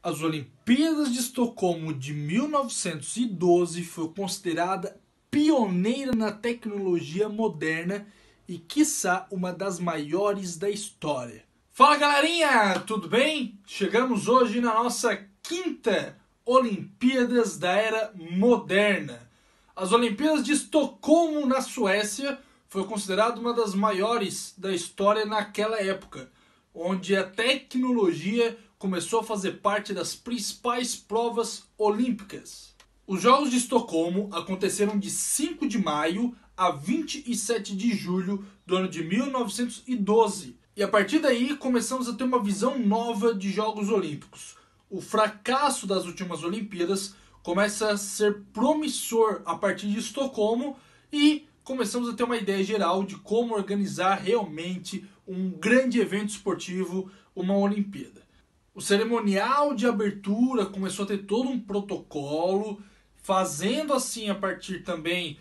As Olimpíadas de Estocolmo de 1912 foi considerada pioneira na tecnologia moderna e, quiçá, uma das maiores da história. Fala, galerinha, tudo bem? Chegamos hoje na nossa quinta Olimpíadas da Era Moderna. As Olimpíadas de Estocolmo, na Suécia, foi considerada uma das maiores da história naquela época, onde a tecnologia começou a fazer parte das principais provas olímpicas. Os Jogos de Estocolmo aconteceram de 5 de maio a 27 de julho do ano de 1912. E a partir daí começamos a ter uma visão nova de Jogos Olímpicos. O fracasso das últimas Olimpíadas começa a ser promissor a partir de Estocolmo e começamos a ter uma ideia geral de como organizar realmente um grande evento esportivo, uma Olimpíada. O cerimonial de abertura começou a ter todo um protocolo, fazendo assim a partir também,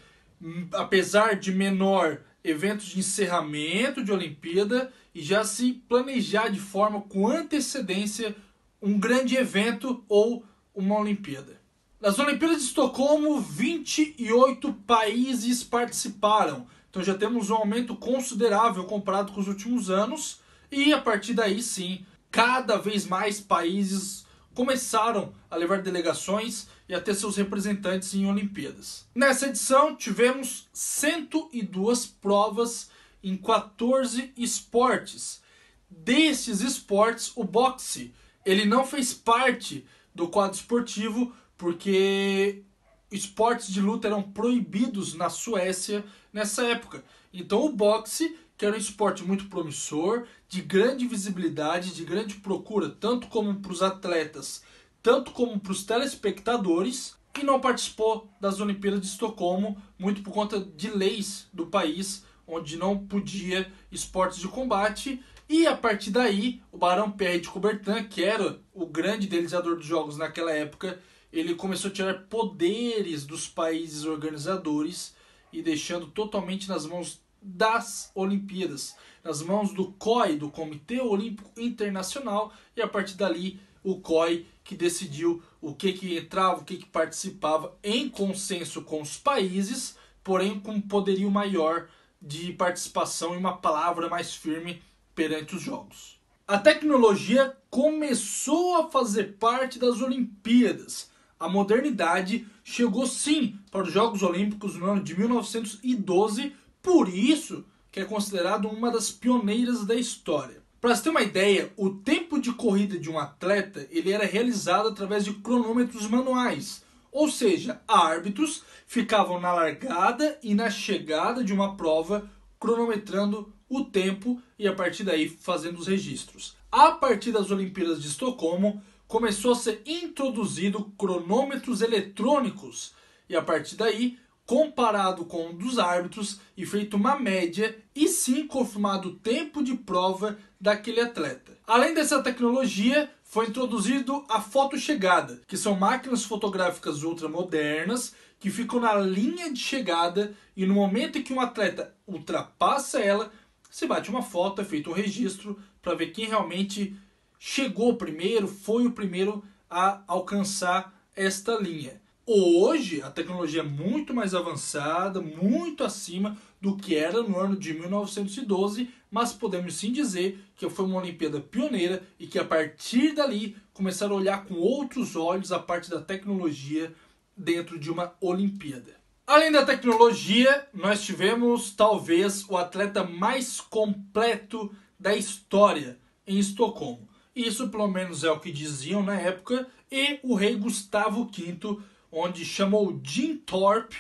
apesar de menor, eventos de encerramento de Olimpíada e já se planejar de forma com antecedência um grande evento ou uma Olimpíada. Nas Olimpíadas de Estocolmo, 28 países participaram. Então já temos um aumento considerável comparado com os últimos anos. E a partir daí sim, cada vez mais países começaram a levar delegações e a ter seus representantes em Olimpíadas. Nessa edição tivemos 102 provas em 14 esportes. Desses esportes, o boxe ele não fez parte do quadro esportivo porque esportes de luta eram proibidos na Suécia nessa época. Então o boxe, que era um esporte muito promissor, de grande visibilidade, de grande procura, tanto como para os atletas, tanto como para os telespectadores, que não participou das Olimpíadas de Estocolmo, muito por conta de leis do país, onde não podia esportes de combate. E a partir daí, o Barão Pierre de Coubertin, que era o grande idealizador dos jogos naquela época, ele começou a tirar poderes dos países organizadores e deixando totalmente nas mãos das Olimpíadas, nas mãos do COI, do Comitê Olímpico Internacional, e a partir dali o COI que decidiu o que entrava, o que participava em consenso com os países, porém com um poderio maior de participação e uma palavra mais firme perante os jogos. A tecnologia começou a fazer parte das Olimpíadas. A modernidade chegou sim para os Jogos Olímpicos no ano de 1912, por isso que é considerado uma das pioneiras da história. Para você ter uma ideia, o tempo de corrida de um atleta ele era realizado através de cronômetros manuais, ou seja, árbitros ficavam na largada e na chegada de uma prova cronometrando o tempo e a partir daí fazendo os registros. A partir das Olimpíadas de Estocolmo, começou a ser introduzido cronômetros eletrônicos e a partir daí, comparado com um dos árbitros e feito uma média e sim confirmado o tempo de prova daquele atleta. Além dessa tecnologia, foi introduzido a fotochegada, que são máquinas fotográficas ultramodernas que ficam na linha de chegada e no momento em que um atleta ultrapassa ela, se bate uma foto, é feito um registro para ver quem realmente chegou primeiro, foi o primeiro a alcançar esta linha. Hoje, a tecnologia é muito mais avançada, muito acima do que era no ano de 1912, mas podemos sim dizer que foi uma Olimpíada pioneira e que a partir dali começaram a olhar com outros olhos a parte da tecnologia dentro de uma Olimpíada. Além da tecnologia, nós tivemos talvez o atleta mais completo da história em Estocolmo. Isso pelo menos é o que diziam na época, e o rei Gustavo V, onde chamou Jim Thorpe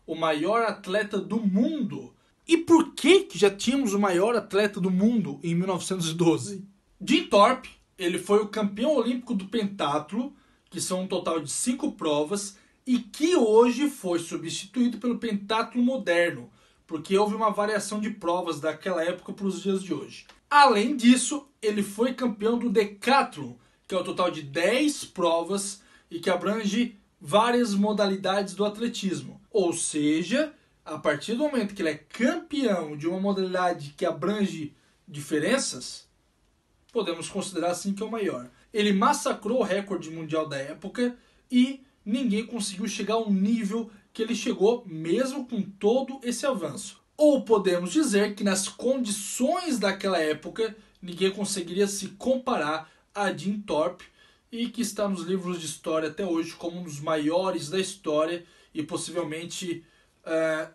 o maior atleta do mundo. E por que já tínhamos o maior atleta do mundo em 1912? Jim Thorpe ele foi o campeão olímpico do pentatlo, que são um total de 5 provas, e que hoje foi substituído pelo pentatlo moderno, porque houve uma variação de provas daquela época para os dias de hoje. Além disso, ele foi campeão do decathlon, que é o total de 10 provas e que abrange várias modalidades do atletismo. Ou seja, a partir do momento que ele é campeão de uma modalidade que abrange diferenças, podemos considerar assim que é o maior. Ele massacrou o recorde mundial da época e ninguém conseguiu chegar ao nível que ele chegou, mesmo com todo esse avanço. Ou podemos dizer que nas condições daquela época, ninguém conseguiria se comparar a Jim Thorpe, e que está nos livros de história até hoje como um dos maiores da história e possivelmente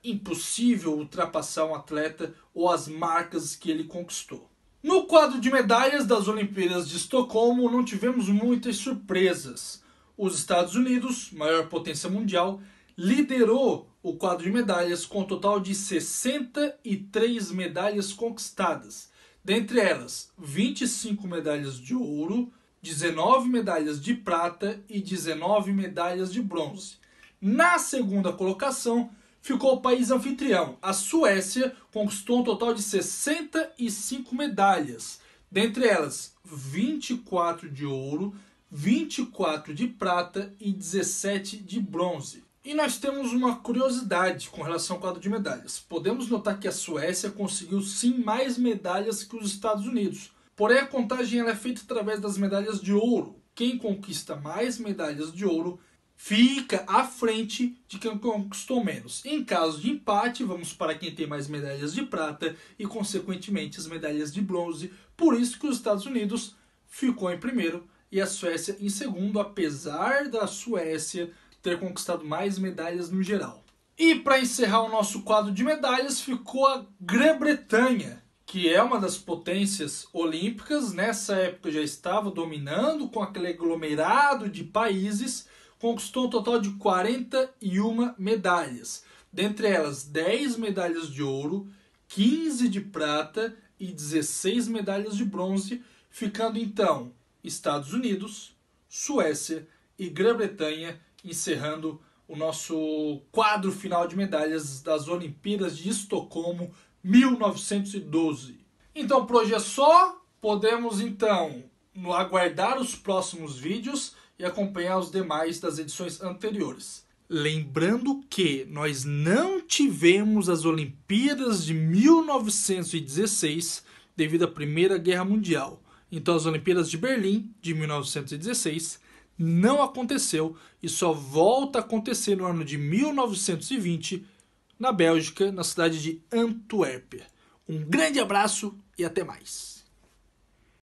impossível ultrapassar um atleta ou as marcas que ele conquistou. No quadro de medalhas das Olimpíadas de Estocolmo, não tivemos muitas surpresas. Os Estados Unidos, maior potência mundial, liderou o quadro de medalhas com um total de 63 medalhas conquistadas. Dentre elas, 25 medalhas de ouro, 19 medalhas de prata e 19 medalhas de bronze. Na segunda colocação, ficou o país anfitrião. A Suécia conquistou um total de 65 medalhas. Dentre elas, 24 de ouro, 24 de prata e 17 de bronze. E nós temos uma curiosidade com relação ao quadro de medalhas. Podemos notar que a Suécia conseguiu sim mais medalhas que os Estados Unidos. Porém, a contagem ela é feita através das medalhas de ouro. Quem conquista mais medalhas de ouro fica à frente de quem conquistou menos. Em caso de empate, vamos para quem tem mais medalhas de prata e, consequentemente, as medalhas de bronze. Por isso que os Estados Unidos ficou em primeiro e a Suécia em segundo, apesar da Suécia ter conquistado mais medalhas no geral. E para encerrar o nosso quadro de medalhas, ficou a Grã-Bretanha, que é uma das potências olímpicas. Nessa época já estava dominando com aquele aglomerado de países. Conquistou um total de 41 medalhas. Dentre elas, 10 medalhas de ouro, 15 de prata e 16 medalhas de bronze, ficando então Estados Unidos, Suécia e Grã-Bretanha, encerrando o nosso quadro final de medalhas das Olimpíadas de Estocolmo 1912. Então por hoje é só. Podemos então aguardar os próximos vídeos e acompanhar os demais das edições anteriores. Lembrando que nós não tivemos as Olimpíadas de 1916 devido à Primeira Guerra Mundial. Então as Olimpíadas de Berlim de 1916 não aconteceu e só volta a acontecer no ano de 1920 na Bélgica, na cidade de Antuérpia. Um grande abraço e até mais.